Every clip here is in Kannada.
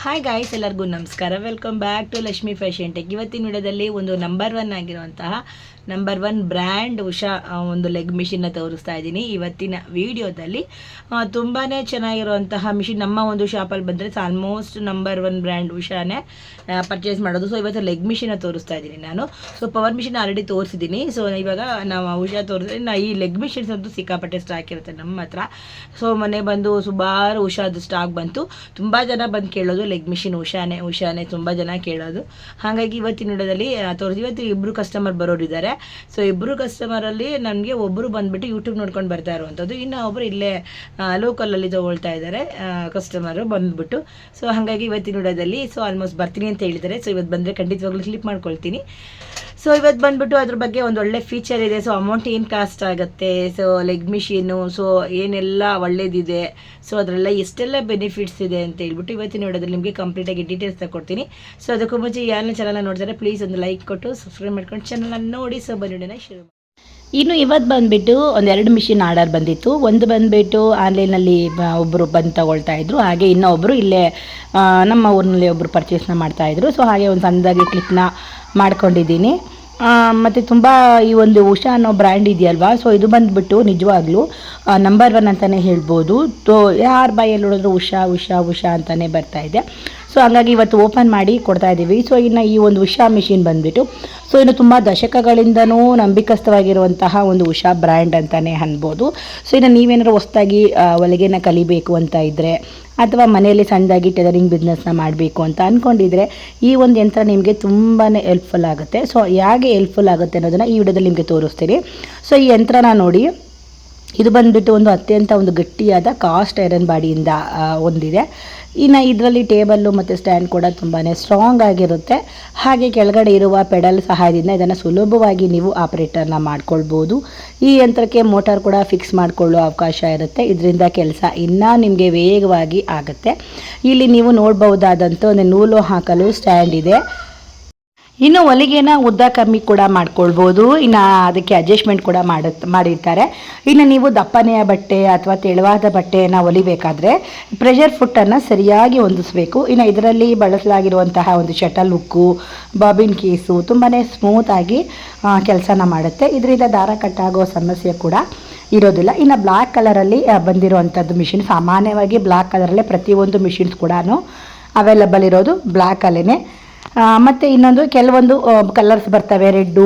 ಹಾಯ್ ಗಾಯ್ಸ್, ಎಲ್ಲರಿಗೂ ನಮಸ್ಕಾರ. Welcome back to Lakshmi fashion tech. ಇವತ್ತಿನ ವಿಡಿಯೋದಲ್ಲಿ ಒಂದು ನಂಬರ್ 1 ಆಗಿರುವಂತಹ ನಂಬರ್ 1 ಬ್ರ್ಯಾಂಡ್ ಉಷಾ ಒಂದು ಲೆಗ್ ಮಿಷಿನ್ನ ತೋರಿಸ್ತಾ ಇದ್ದೀನಿ. ಇವತ್ತಿನ ವಿಡಿಯೋದಲ್ಲಿ ತುಂಬಾ ಚೆನ್ನಾಗಿರುವಂತಹ ಮಿಷಿನ್ ನಮ್ಮ ಒಂದು ಶಾಪಲ್ಲಿ ಬಂದರೆ ಆಲ್ಮೋಸ್ಟ್ ನಂಬರ್ 1 ಬ್ರ್ಯಾಂಡ್ ಉಷಾನೇ ಪರ್ಚೇಸ್ ಮಾಡೋದು. ಸೊ ಇವತ್ತು ಲೆಗ್ ಮಿಷಿನ್ನ ತೋರಿಸ್ತಾ ಇದ್ದೀನಿ ನಾನು. ಸೊ ಪವರ್ ಮಿಷಿನ್ ಆಲ್ರೆಡಿ ತೋರಿಸಿದ್ದೀನಿ. ಸೊ ಇವಾಗ ನಾವು ಉಷಾ ತೋರಿಸಿದ್ರೆ ಈ ಲೆಗ್ ಮಿಷಿನ್ಸ್ ಅಂತೂ ಸಿಕ್ಕಾಪಟ್ಟೆ ಸ್ಟಾಕ್ ಇರುತ್ತೆ ನಮ್ಮ ಹತ್ರ. ಸೊ ಮೊನ್ನೆ ಬಂದು ಸುಮಾರು ಉಷಾದು ಸ್ಟಾಕ್ ಬಂತು. ತುಂಬ ಜನ ಬಂದು ಕೇಳೋದು ಲೆಗ್ ಮಿಷಿನ್ ಉಷಾನೇ ತುಂಬ ಜನ ಕೇಳೋದು. ಹಾಗಾಗಿ ಇವತ್ತಿನ ವಿಡಿಯೋದಲ್ಲಿ ತೋರಿಸಿ. ಇವತ್ತು ಇಬ್ಬರು ಕಸ್ಟಮರ್ ಬರೋರಿದ್ದಾರೆ. ಸೊ ಇಬ್ಬರು ಕಸ್ಟಮರಲ್ಲಿ ನನಗೆ ಒಬ್ಬರು ಬಂದುಬಿಟ್ಟು ಯೂಟ್ಯೂಬ್ ನೋಡ್ಕೊಂಡು ಬರ್ತಾ ಇರುವಂಥದ್ದು, ಇನ್ನು ಒಬ್ಬರು ಇಲ್ಲೇ ಲೋಕಲಲ್ಲಿ ತೊಗೊಳ್ತಾ ಇದ್ದಾರೆ ಕಸ್ಟಮರು ಬಂದುಬಿಟ್ಟು. ಸೊ ಹಾಗಾಗಿ ಇವತ್ತಿನ ವಿಡಿಯೋದಲ್ಲಿ ಆಲ್ಮೋಸ್ಟ್ ಬರ್ತೀನಿ ಅಂತ ಹೇಳಿದ್ದಾರೆ. ಸೊ ಇವತ್ತು ಬಂದರೆ ಖಂಡಿತವಾಗ್ಲೂ ಕ್ಲಿಪ್ ಮಾಡ್ಕೊಳ್ತೀನಿ. ಸೊ ಇವತ್ತು ಬಂದುಬಿಟ್ಟು ಅದ್ರ ಬಗ್ಗೆ ಒಂದು ಒಳ್ಳೆ ಫೀಚರ್ ಇದೆ. ಸೊ ಅಮೌಂಟ್ ಏನು ಕಾಸ್ಟ್ ಆಗುತ್ತೆ, ಸೊ ಲೆಗ್ ಮಿಷಿನ್ನು, ಸೊ ಏನೆಲ್ಲ ಒಳ್ಳೇದಿದೆ, ಸೊ ಅದರೆಲ್ಲ ಎಷ್ಟೆಲ್ಲ ಬೆನಿಫಿಟ್ಸ್ ಇದೆ ಅಂತ ಹೇಳ್ಬಿಟ್ಟು ಇವತ್ತಿನ ವಿಡಿಯೋದಲ್ಲಿ ನಿಮಗೆ ಕಂಪ್ಲೀಟಾಗಿ ಡೀಟೇಲ್ಸ್ ತಗೊಡ್ತೀನಿ. ಸೊ ಅದಕ್ಕೂ ಮುಂಚೆ ಯಾರನ್ನ ಚಾನಲ್ನ ನೋಡ್ತಾರೆ ಪ್ಲೀಸ್ ಒಂದು ಲೈಕ್ ಕೊಟ್ಟು ಸಬ್ಸ್ಕ್ರೈಬ್ ಮಾಡ್ಕೊಂಡು ಚಾನಲ್ನ ನೋಡಿ. ಸೊ ಬನ್ನಿ ಶುರು. ಇನ್ನು ಇವತ್ತು ಬಂದುಬಿಟ್ಟು ಒಂದೆರಡು ಮಿಷಿನ್ ಆರ್ಡರ್ ಬಂದಿತ್ತು. ಒಂದು ಬಂದುಬಿಟ್ಟು ಆನ್ಲೈನಲ್ಲಿ ಒಬ್ಬರು ಬಂದು ತಗೊಳ್ತಾ ಇದ್ರು, ಹಾಗೆ ಇನ್ನೊಬ್ಬರು ಇಲ್ಲೇ ನಮ್ಮ ಊರಿನಲ್ಲಿ ಒಬ್ಬರು ಪರ್ಚೇಸ್ನ ಮಾಡ್ತಾಯಿದ್ರು. ಸೊ ಹಾಗೆ ಒಂದು ಸಣ್ಣದಾಗಿ ಕ್ಲಿಪ್ನ ಮಾಡ್ಕೊಂಡಿದ್ದೀನಿ. ಮತ್ತು ತುಂಬ ಈ ಒಂದು ಉಷಾ ಅನ್ನೋ ಬ್ರ್ಯಾಂಡ್ ಇದೆಯಲ್ವಾ, ಸೊ ಇದು ಬಂದುಬಿಟ್ಟು ನಿಜವಾಗ್ಲೂ ನಂಬರ್ 1 ಅಂತಲೇ ಹೇಳ್ಬೋದು. ಯಾರ ಬಾಯಲ್ಲಿ ನೋಡಿದ್ರು ಉಷಾ ಉಷಾ ಉಷಾ ಅಂತಲೇ ಬರ್ತಾಯಿದೆ. ಸೊ ಹಾಗಾಗಿ ಇವತ್ತು ಓಪನ್ ಮಾಡಿ ಕೊಡ್ತಾ ಇದ್ದೀವಿ. ಸೊ ಇನ್ನು ಈ ಒಂದು ಉಷಾ ಮಿಷಿನ್ ಬಂದುಬಿಟ್ಟು ಸೊ ಇನ್ನು ತುಂಬ ದಶಕಗಳಿಂದನೂ ನಂಬಿಕಸ್ಥವಾಗಿರುವಂತಹ ಒಂದು ಉಷಾ ಬ್ರ್ಯಾಂಡ್ ಅಂತಲೇ ಅನ್ಬೋದು. ಸೊ ಇನ್ನು ನೀವೇನಾದ್ರು ಹೊಸದಾಗಿ ಹೊಲಿಗೆನ ಕಲಿಬೇಕು ಅಂತ ಇದ್ದರೆ, ಅಥವಾ ಮನೆಯಲ್ಲಿ ಸಣ್ಣದಾಗಿ ಟೈಲರಿಂಗ್ ಬಿಸ್ನೆಸ್ನ ಮಾಡಬೇಕು ಅಂತ ಅಂದ್ಕೊಂಡಿದ್ರೆ ಈ ಒಂದು ಯಂತ್ರ ನಿಮಗೆ ತುಂಬಾ ಹೆಲ್ಪ್ಫುಲ್ ಆಗುತ್ತೆ. ಸೊ ಹೇಗೆ ಹೆಲ್ಪ್ಫುಲ್ ಆಗುತ್ತೆ ಅನ್ನೋದನ್ನು ಈ ವಿಡಿಯೋದಲ್ಲಿ ನಿಮಗೆ ತೋರಿಸ್ತೀನಿ. ಸೊ ಈ ಯಂತ್ರನ ನೋಡಿ, ಇದು ಬಂದುಬಿಟ್ಟು ಒಂದು ಅತ್ಯಂತ ಒಂದು ಗಟ್ಟಿಯಾದ ಕಾಸ್ಟ್ ಐರನ್ ಬಾಡಿಯಿಂದ ಹೊಂದಿದೆ. ಇನ್ನು ಇದರಲ್ಲಿ ಟೇಬಲ್ಲು ಮತ್ತು ಸ್ಟ್ಯಾಂಡ್ ಕೂಡ ತುಂಬಾ ಸ್ಟ್ರಾಂಗ್ ಆಗಿರುತ್ತೆ. ಹಾಗೆ ಕೆಳಗಡೆ ಇರುವ ಪೆಡಲ್ ಸಹಾಯದಿಂದ ಇದನ್ನು ಸುಲಭವಾಗಿ ನೀವು ಆಪ್ರೇಟರ್ನ ಮಾಡ್ಕೊಳ್ಬೋದು. ಈ ಯಂತ್ರಕ್ಕೆ ಮೋಟಾರ್ ಕೂಡ ಫಿಕ್ಸ್ ಮಾಡಿಕೊಳ್ಳೋ ಅವಕಾಶ ಇರುತ್ತೆ. ಇದರಿಂದ ಕೆಲಸ ಇನ್ನೂ ನಿಮಗೆ ವೇಗವಾಗಿ ಆಗುತ್ತೆ. ಇಲ್ಲಿ ನೀವು ನೋಡ್ಬಹುದಾದಂಥ ಒಂದು ನೂಲು ಹಾಕಲು ಸ್ಟ್ಯಾಂಡ್ ಇದೆ. ಇನ್ನು ಹೊಲಿಗೆನ ಉದ್ದ ಕಮ್ಮಿ ಕೂಡ ಮಾಡ್ಕೊಳ್ಬೋದು. ಇನ್ನು ಅದಕ್ಕೆ ಅಡ್ಜಸ್ಟ್ಮೆಂಟ್ ಕೂಡ ಮಾಡಿರ್ತಾರೆ. ಇನ್ನು ನೀವು ದಪ್ಪನೆಯ ಬಟ್ಟೆ ಅಥವಾ ತೆಳುವಾದ ಬಟ್ಟೆಯನ್ನು ಹೊಲಿಬೇಕಾದ್ರೆ ಪ್ರೆಷರ್ ಫುಟ್ಟನ್ನು ಸರಿಯಾಗಿ ಹೊಂದಿಸಬೇಕು. ಇನ್ನು ಇದರಲ್ಲಿ ಬಳಸಲಾಗಿರುವಂತಹ ಒಂದು ಶಟಲ್ ಹುಕ್ಕು, ಬಾಬಿನ್ ಕೇಸು ತುಂಬಾ ಸ್ಮೂತಾಗಿ ಕೆಲಸನ ಮಾಡುತ್ತೆ. ಇದರಿಂದ ದಾರ ಕಟ್ಟಾಗೋ ಸಮಸ್ಯೆ ಕೂಡ ಇರೋದಿಲ್ಲ. ಇನ್ನು ಬ್ಲ್ಯಾಕ್ ಕಲರಲ್ಲಿ ಬಂದಿರುವಂಥದ್ದು ಮಿಷಿನ್. ಸಾಮಾನ್ಯವಾಗಿ ಬ್ಲ್ಯಾಕ್ ಕಲರಲ್ಲೇ ಪ್ರತಿಯೊಂದು ಮಿಷಿನ್ಸ್ ಕೂಡ ಅವೈಲಬಲ್ ಇರೋದು ಬ್ಲ್ಯಾಕಲ್ಲೇ. ಮತ್ತು ಇನ್ನೊಂದು ಕೆಲವೊಂದು ಕಲರ್ಸ್ ಬರ್ತವೆ, ರೆಡ್ಡು,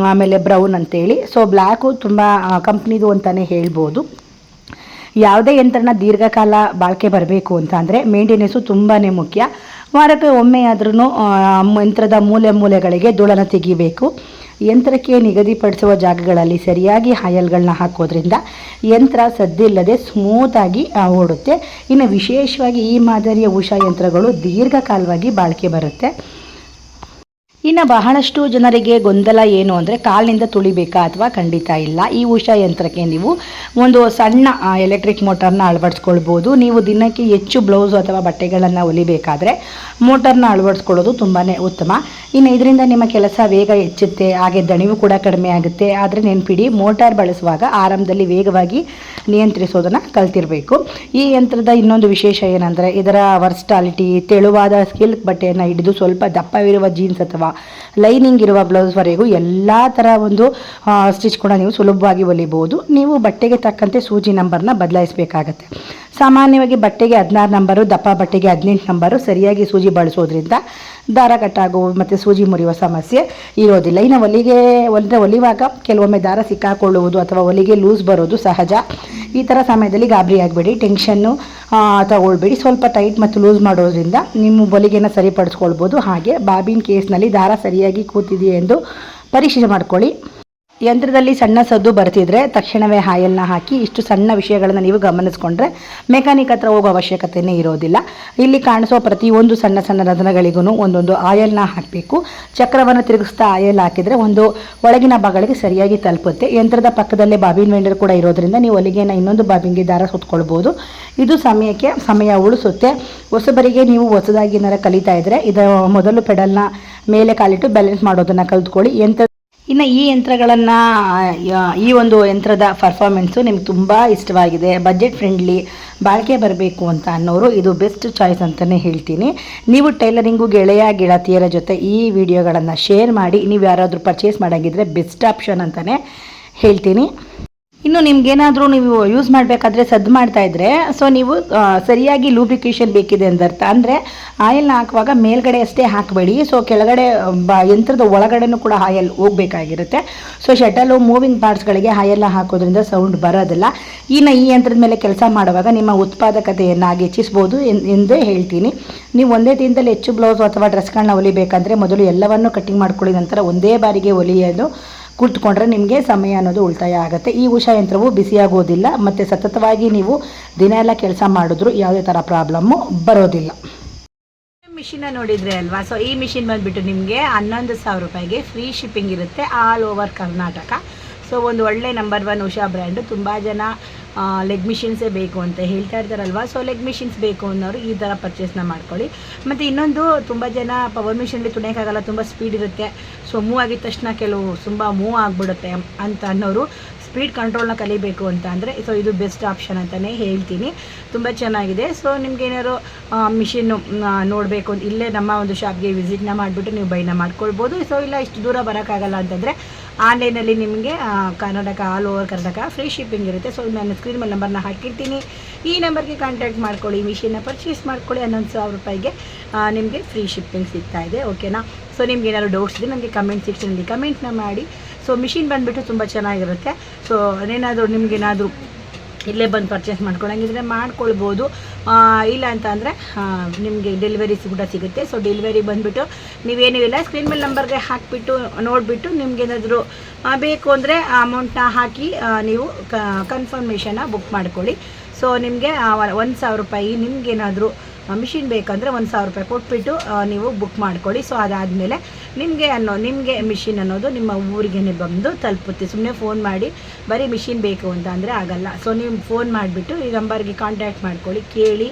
ಆಮೇಲೆ ಬ್ರೌನ್ ಅಂತೇಳಿ. ಸೊ ಬ್ಲ್ಯಾಕು ತುಂಬ ಕಂಪ್ನಿದು ಅಂತಲೇ ಹೇಳ್ಬೋದು. ಯಾವುದೇ ಯಂತ್ರನ ದೀರ್ಘಕಾಲ ಬಾಳಿಕೆ ಬರಬೇಕು ಅಂತ ಅಂದರೆ ಮೇಂಟೆನೆನ್ಸು ತುಂಬಾ ಮುಖ್ಯ. ವಾರಕ್ಕೆ ಒಮ್ಮೆ ಆದ್ರೂ ಯಂತ್ರದ ಮೂಲೆಗಳಿಗೆ ಧೂಳನ್ನು ತೆಗಿಬೇಕು. ಯಂತ್ರಕ್ಕೆ ನಿಗದಿಪಡಿಸುವ ಜಾಗಗಳಲ್ಲಿ ಸರಿಯಾಗಿ ಆಯಿಲ್ಗಳನ್ನ ಹಾಕೋದ್ರಿಂದ ಯಂತ್ರ ಸದ್ದಿಲ್ಲದೆ ಸ್ಮೂತಾಗಿ ಓಡುತ್ತೆ. ಇನ್ನು ವಿಶೇಷವಾಗಿ ಈ ಮಾದರಿಯ ಉಷಾ ಯಂತ್ರಗಳು ದೀರ್ಘಕಾಲವಾಗಿ ಬಾಳಿಕೆ ಬರುತ್ತೆ. ಇನ್ನು ಬಹಳಷ್ಟು ಜನರಿಗೆ ಗೊಂದಲ ಏನು ಅಂದರೆ ಕಾಲಿನಿಂದ ತುಳಿಬೇಕಾ ಅಥವಾ ಖಂಡಿತ ಇಲ್ಲ. ಈ ಉಷಾ ಯಂತ್ರಕ್ಕೆ ನೀವು ಒಂದು ಸಣ್ಣ ಎಲೆಕ್ಟ್ರಿಕ್ ಮೋಟಾರ್ನ ಅಳವಡಿಸ್ಕೊಳ್ಬೋದು. ನೀವು ದಿನಕ್ಕೆ ಹೆಚ್ಚು ಬ್ಲೌಸು ಅಥವಾ ಬಟ್ಟೆಗಳನ್ನು ಹೊಲಿಬೇಕಾದ್ರೆ ಮೋಟಾರ್ನ ಅಳವಡಿಸ್ಕೊಳ್ಳೋದು ತುಂಬಾ ಉತ್ತಮ. ಇನ್ನು ಇದರಿಂದ ನಿಮ್ಮ ಕೆಲಸ ಬೇಗ ಹೆಚ್ಚುತ್ತೆ, ಹಾಗೆ ದಣಿವು ಕೂಡ ಕಡಿಮೆ ಆಗುತ್ತೆ. ಆದರೆ ನೆನಪಿಡಿ, ಮೋಟಾರ್ ಬಳಸುವಾಗ ಆರಂಭದಲ್ಲಿ ವೇಗವಾಗಿ ನಿಯಂತ್ರಿಸೋದನ್ನು ಕಲ್ತಿರಬೇಕು. ಈ ಯಂತ್ರದ ಇನ್ನೊಂದು ವಿಶೇಷ ಏನಂದರೆ ಇದರ ವರ್ಸ್ಟಾಲಿಟಿ. ತೆಳುವಾದ ಸಿಲ್ಕ್ ಬಟ್ಟೆಯನ್ನು ಹಿಡಿದು ಸ್ವಲ್ಪ ದಪ್ಪವಿರುವ ಜೀನ್ಸ್ ಅಥವಾ ಲೈನಿಂಗ್ ಇರುವ ಬ್ಲೌಸ್ವರೆಗೂ ಎಲ್ಲ ಥರ ಒಂದು ಸ್ಟಿಚ್ ಕೂಡ ನೀವು ಸುಲಭವಾಗಿ ಹೊಲಿಬೋದು. ನೀವು ಬಟ್ಟೆಗೆ ತಕ್ಕಂತೆ ಸೂಜಿ ನಂಬರ್ನ ಬದಲಾಯಿಸಬೇಕಾಗತ್ತೆ. ಸಾಮಾನ್ಯವಾಗಿ ಬಟ್ಟೆಗೆ 16 ನಂಬರು, ದಪ್ಪ ಬಟ್ಟೆಗೆ 18 ನಂಬರು ಸರಿಯಾಗಿ ಸೂಜಿ ಬಳಸೋದ್ರಿಂದ ದಾರ ಕಟ್ಟಾಗುವ ಮತ್ತು ಸೂಜಿ ಮುರಿಯುವ ಸಮಸ್ಯೆ ಇರೋದಿಲ್ಲ. ಇನ್ನು ಹೊಲಿಯುವಾಗ ಕೆಲವೊಮ್ಮೆ ದಾರ ಸಿಕ್ಕಾಕೊಳ್ಳುವುದು ಅಥವಾ ಹೊಲಿಗೆ ಲೂಸ್ ಬರೋದು ಸಹಜ. ಈ ಥರ ಸಮಯದಲ್ಲಿ ಗಾಬರಿ ಆಗಬೇಡಿ, ಟೆನ್ಷನ್ನು ತಗೊಳ್ಬೇಡಿ. ಸ್ವಲ್ಪ ಟೈಟ್ ಮತ್ತು ಲೂಸ್ ಮಾಡೋದ್ರಿಂದ ನಿಮ್ಮ ಹೊಲಿಗೆನ ಸರಿಪಡಿಸ್ಕೊಳ್ಬೋದು. ಹಾಗೆ ಬಾಬಿನ್ ಕೇಸ್ನಲ್ಲಿ ದಾರ ಸರಿಯಾಗಿ ಕೂತಿದೆಯೇ ಎಂದು ಪರೀಕ್ಷೆ ಮಾಡ್ಕೊಳ್ಳಿ. ಯಂತ್ರದಲ್ಲಿ ಸಣ್ಣ ಸದ್ದು ಬರ್ತಿದ್ರೆ ತಕ್ಷಣವೇ ಆಯಿಲ್ನ ಹಾಕಿ. ಇಷ್ಟು ಸಣ್ಣ ವಿಷಯಗಳನ್ನು ನೀವು ಗಮನಿಸ್ಕೊಂಡ್ರೆ ಮೆಕ್ಯಾನಿಕ್ ಹತ್ರ ಹೋಗೋ ಅವಶ್ಯಕತೆಯೇ ಇರೋದಿಲ್ಲ. ಇಲ್ಲಿ ಕಾಣಿಸೋ ಪ್ರತಿಯೊಂದು ಸಣ್ಣ ರಂಧ್ರಗಳಿಗೂ ಒಂದೊಂದು ಆಯಿಲ್ನ ಹಾಕಬೇಕು. ಚಕ್ರವನ್ನು ತಿರುಗಿಸ್ತಾ ಆಯಿಲ್ ಹಾಕಿದರೆ ಒಂದು ಒಳಗಿನ ಭಾಗಗಳಿಗೆ ಸರಿಯಾಗಿ ತಲುಪುತ್ತೆ. ಯಂತ್ರದ ಪಕ್ಕದಲ್ಲೇ ಬಾಬಿನ್ ವೆಂಡರ್ ಕೂಡ ಇರೋದ್ರಿಂದ ನೀವು ಹೊಲಿಗೆನ ಇನ್ನೊಂದು ಬಾಬಿನ್ಗೆ ದಾರ ಸುತ್ಕೊಳ್ಬೋದು. ಇದು ಸಮಯ ಉಳಿಸುತ್ತೆ. ಹೊಸಬರಿಗೆ ನೀವು ಹೊಸದಾಗಿ ಏನಾರ ಕಲಿತಾ ಇದ್ದರೆ ಇದರ ಮೊದಲು ಪೆಡಲ್ನ ಮೇಲೆ ಕಾಲಿಟ್ಟು ಬ್ಯಾಲೆನ್ಸ್ ಮಾಡೋದನ್ನು ಕಲಿತ್ಕೊಳ್ಳಿ. ಇನ್ನು ಈ ಯಂತ್ರಗಳನ್ನು ಈ ಒಂದು ಯಂತ್ರದ ಪರ್ಫಾರ್ಮೆನ್ಸು ನಿಮ್ಗೆ ತುಂಬ ಇಷ್ಟವಾಗಿದೆ, ಬಜೆಟ್ ಫ್ರೆಂಡ್ಲಿ, ಬಾಳಿಕೆ ಬರಬೇಕು ಅಂತ ಅನ್ನೋರು ಇದು ಬೆಸ್ಟ್ ಚಾಯ್ಸ್ ಅಂತಲೇ ಹೇಳ್ತೀನಿ. ನೀವು ಟೈಲರಿಂಗು ಗೆಳತಿಯರ ಜೊತೆ ಈ ವಿಡಿಯೋಗಳನ್ನು ಶೇರ್ ಮಾಡಿ ನೀವು ಯಾರಾದರೂ ಪರ್ಚೇಸ್ ಮಾಡೋಂಗಿದ್ರೆ ಬೆಸ್ಟ್ ಆಪ್ಷನ್ ಅಂತಲೇ ಹೇಳ್ತೀನಿ. ಇನ್ನು ನಿಮ್ಗೇನಾದರೂ ನೀವು ಯೂಸ್ ಮಾಡಬೇಕಾದ್ರೆ ಸದ್ದು ಮಾಡ್ತಾಯಿದ್ರೆ ಸೊ ನೀವು ಸರಿಯಾಗಿ ಲೂಬ್ರಿಕೇಷನ್ ಬೇಕಿದೆ ಅಂದರ್ಥ. ಅಂದರೆ ಆಯಿಲ್ನ ಹಾಕುವಾಗ ಮೇಲ್ಗಡೆ ಅಷ್ಟೇ ಹಾಕಬೇಡಿ, ಸೊ ಕೆಳಗಡೆ ಯಂತ್ರದ ಒಳಗಡೆನೂ ಕೂಡ ಆಯಿಲ್ ಹೋಗಬೇಕಾಗಿರುತ್ತೆ. ಸೊ ಶಟಲು ಮೂವಿಂಗ್ ಪಾರ್ಟ್ಸ್ಗಳಿಗೆ ಆಯಿಲ್ನ ಹಾಕೋದ್ರಿಂದ ಸೌಂಡ್ ಬರೋದಿಲ್ಲ. ಇನ್ನು ಈ ಯಂತ್ರದ ಮೇಲೆ ಕೆಲಸ ಮಾಡುವಾಗ ನಿಮ್ಮ ಉತ್ಪಾದಕತೆಯನ್ನಾಗಿ ಹೆಚ್ಚಿಸ್ಬೋದು ಎಂದೇ ಹೇಳ್ತೀನಿ. ನೀವು ಒಂದೇ ದಿನದಲ್ಲಿ ಹೆಚ್ಚು ಬ್ಲೌಸ್ ಅಥವಾ ಡ್ರೆಸ್ಗಳನ್ನ ಹೊಲಿಬೇಕಂದ್ರೆ ಮೊದಲು ಎಲ್ಲವನ್ನು ಕಟ್ಟಿಂಗ್ ಮಾಡ್ಕೊಳ್ಳಿ, ನಂತರ ಒಂದೇ ಬಾರಿಗೆ ಹೊಲಿಯೋದು ಕುಳಿತುಕೊಂಡ್ರೆ ನಿಮಗೆ ಸಮಯ ಅನ್ನೋದು ಉಳಿತಾಯ ಆಗುತ್ತೆ. ಈ ಉಷಾ ಯಂತ್ರವು ಬಿಸಿಯಾಗೋದಿಲ್ಲ ಮತ್ತು ಸತತವಾಗಿ ನೀವು ದಿನ ಎಲ್ಲ ಕೆಲಸ ಮಾಡಿದ್ರು ಯಾವುದೇ ಥರ ಪ್ರಾಬ್ಲಮ್ಮು ಬರೋದಿಲ್ಲ. ಮಿಷಿನ ನೋಡಿದರೆ ಅಲ್ವಾ, ಸೊ ಈ ಮಿಷಿನ್ ಬಂದುಬಿಟ್ಟು ನಿಮಗೆ 11,000 ರೂಪಾಯಿಗೆ ಫ್ರೀ ಶಿಪ್ಪಿಂಗ್ ಇರುತ್ತೆ ಆಲ್ ಓವರ್ ಕರ್ನಾಟಕ. ಸೊ ಒಂದು ಒಳ್ಳೆ ನಂಬರ್ 1 ಉಷಾ ಬ್ರ್ಯಾಂಡು. ತುಂಬ ಜನ ಲೆಗ್ ಮಿಷಿನ್ಸೇ ಬೇಕು ಅಂತ ಹೇಳ್ತಾ ಇರ್ತಾರಲ್ವ, ಸೊ ಲೆಗ್ ಮಿಷಿನ್ಸ್ ಬೇಕು ಅನ್ನೋರು ಈ ಥರ ಪರ್ಚೇಸ್ನ ಮಾಡ್ಕೊಳ್ಳಿ. ಮತ್ತು ಇನ್ನೊಂದು, ತುಂಬ ಜನ ಪವರ್ ಮಿಷಿನಲ್ಲಿ ತುಣಿಯೋಕ್ಕಾಗಲ್ಲ, ತುಂಬ ಸ್ಪೀಡ್ ಇರುತ್ತೆ, ಸೊ ಮೂವ್ ಆಗಿದ ತಕ್ಷಣ ಕೆಲವು ತುಂಬ ಮೂವ್ ಆಗಿಬಿಡುತ್ತೆ ಅಂತ ಅನ್ನೋರು ಸ್ಪೀಡ್ ಕಂಟ್ರೋಲ್ನ ಕಲಿಬೇಕು ಅಂತ ಅಂದರೆ ಸೊ ಇದು ಬೆಸ್ಟ್ ಆಪ್ಷನ್ ಅಂತಲೇ ಹೇಳ್ತೀನಿ. ತುಂಬ ಚೆನ್ನಾಗಿದೆ. ಸೊ ನಿಮ್ಗೇನಾದ್ರು ಮಿಷಿನ್ನು ನೋಡಬೇಕು ಅಂತ ಇಲ್ಲೇ ನಮ್ಮ ಒಂದು ಶಾಪ್ಗೆ ವಿಸಿಟ್ನ ಮಾಡಿಬಿಟ್ಟು ನೀವು ಬೈನ ಮಾಡ್ಕೊಳ್ಬೋದು. ಸೊ ಇಲ್ಲ ಇಷ್ಟು ದೂರ ಬರೋಕ್ಕಾಗಲ್ಲ ಅಂತಂದರೆ ಆನ್ಲೈನಲ್ಲಿ ನಿಮಗೆ Karnataka all over Karnataka free shipping ಇರುತ್ತೆ. ಸೊ ನಾನು ಸ್ಕ್ರೀನ್ ಮೇಲೆ ನಂಬರ್ನ ಹಾಕಿರ್ತೀನಿ, ಈ ನಂಬರ್ಗೆ ಕಾಂಟ್ಯಾಕ್ಟ್ ಮಾಡ್ಕೊಳ್ಳಿ, ಮಿಷಿನ್ನ ಪರ್ಚೇಸ್ ಮಾಡ್ಕೊಳ್ಳಿ. 11,000 ರೂಪಾಯಿಗೆ ನಿಮಗೆ ಫ್ರೀ ಶಿಪ್ಪಿಂಗ್ ಸಿಗ್ತಾ ಇದೆ. ಓಕೆನಾ? ಸೊ ನಿಮ್ಗೆ ಏನಾದ್ರು ಡೌಟ್ಸ್ ಇದೆ ನನಗೆ ಕಮೆಂಟ್ ಸೆಕ್ಷನಲ್ಲಿ ಕಮೆಂಟ್ನ ಮಾಡಿ. ಸೊ ಮಿಷಿನ್ ಬಂದುಬಿಟ್ಟು ತುಂಬ ಚೆನ್ನಾಗಿರುತ್ತೆ. ಸೊ ಏನಾದರೂ ನಿಮಗೇನಾದರೂ ಇಲ್ಲೇ ಬಂದು ಪರ್ಚೇಸ್ ಮಾಡ್ಕೊಳ್ಳೋಂಗಿದ್ರೆ ಮಾಡ್ಕೊಳ್ಬೋದು. ಇಲ್ಲ ಅಂತ ಅಂದರೆ ನಿಮಗೆ ಡೆಲಿವರೀಸ್ ಕೂಡ ಸಿಗುತ್ತೆ. ಸೊ ಡೆಲಿವರಿ ಬಂದುಬಿಟ್ಟು ನೀವೇನಿಲ್ಲ ಸ್ಕ್ರೀನ್ ಮೇಲೆ ನಂಬರ್ಗೆ ಹಾಕಿಬಿಟ್ಟು ನೋಡಿಬಿಟ್ಟು ನಿಮಗೇನಾದರೂ ಬೇಕು ಅಂದರೆ ಅಮೌಂಟ್ನ ಹಾಕಿ ನೀವು ಕನ್ಫರ್ಮೇಷನ್ನ ಬುಕ್ ಮಾಡ್ಕೊಳ್ಳಿ. ಸೊ ನಿಮಗೆ 1,000 ರೂಪಾಯಿ ನಿಮಗೇನಾದರೂ ಮಿಷಿನ್ ಬೇಕಂದರೆ 1,000 ರೂಪಾಯಿ ಕೊಟ್ಬಿಟ್ಟು ನೀವು ಬುಕ್ ಮಾಡ್ಕೊಳ್ಳಿ. ಸೊ ಅದಾದಮೇಲೆ ನಿಮಗೆ ಮಿಷಿನ್ ಅನ್ನೋದು ನಿಮ್ಮ ಊರಿಗೆ ಬಂದು ತಲುಪುತ್ತೆ. ಸುಮ್ಮನೆ ಫೋನ್ ಮಾಡಿ ಬರೀ ಮಿಷಿನ್ ಬೇಕು ಅಂತ ಅಂದರೆ ಆಗಲ್ಲ. ಸೊ ನೀವು ಫೋನ್ ಮಾಡಿಬಿಟ್ಟು ಈ ನಂಬರ್ಗೆ ಕಾಂಟ್ಯಾಕ್ಟ್ ಮಾಡ್ಕೊಳ್ಳಿ, ಕೇಳಿ.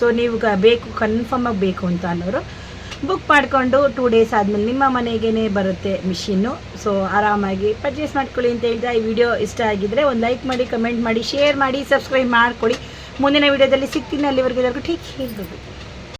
ಸೊ ನೀವು ಬೇಕು ಕನ್ಫರ್ಮಾಗಿ ಬೇಕು ಅಂತ ಅನ್ನೋರು ಬುಕ್ ಮಾಡಿಕೊಂಡು 2 ಡೇಸ್ ಆದಮೇಲೆ ನಿಮ್ಮ ಮನೆಗೇ ಬರುತ್ತೆ ಮಿಷಿನ್ನು. ಸೊ ಆರಾಮಾಗಿ ಪರ್ಚೇಸ್ ಮಾಡ್ಕೊಳ್ಳಿ ಅಂತ ಹೇಳ್ತಾ ಈ ವಿಡಿಯೋ ಇಷ್ಟ ಆಗಿದ್ದರೆ ಒಂದು ಲೈಕ್ ಮಾಡಿ, ಕಮೆಂಟ್ ಮಾಡಿ, ಶೇರ್ ಮಾಡಿ, ಸಬ್ಸ್ಕ್ರೈಬ್ ಮಾಡ್ಕೊಳ್ಳಿ. ಮುಂದಿನ ವಿಡಿಯೋದಲ್ಲಿ ಸಿಗ್ತೀನಿ. ಅಲ್ಲಿವರೆಗೆ ಎಲ್ಲರಿಗೂ ಟೇಕ್ ಕೇರ್.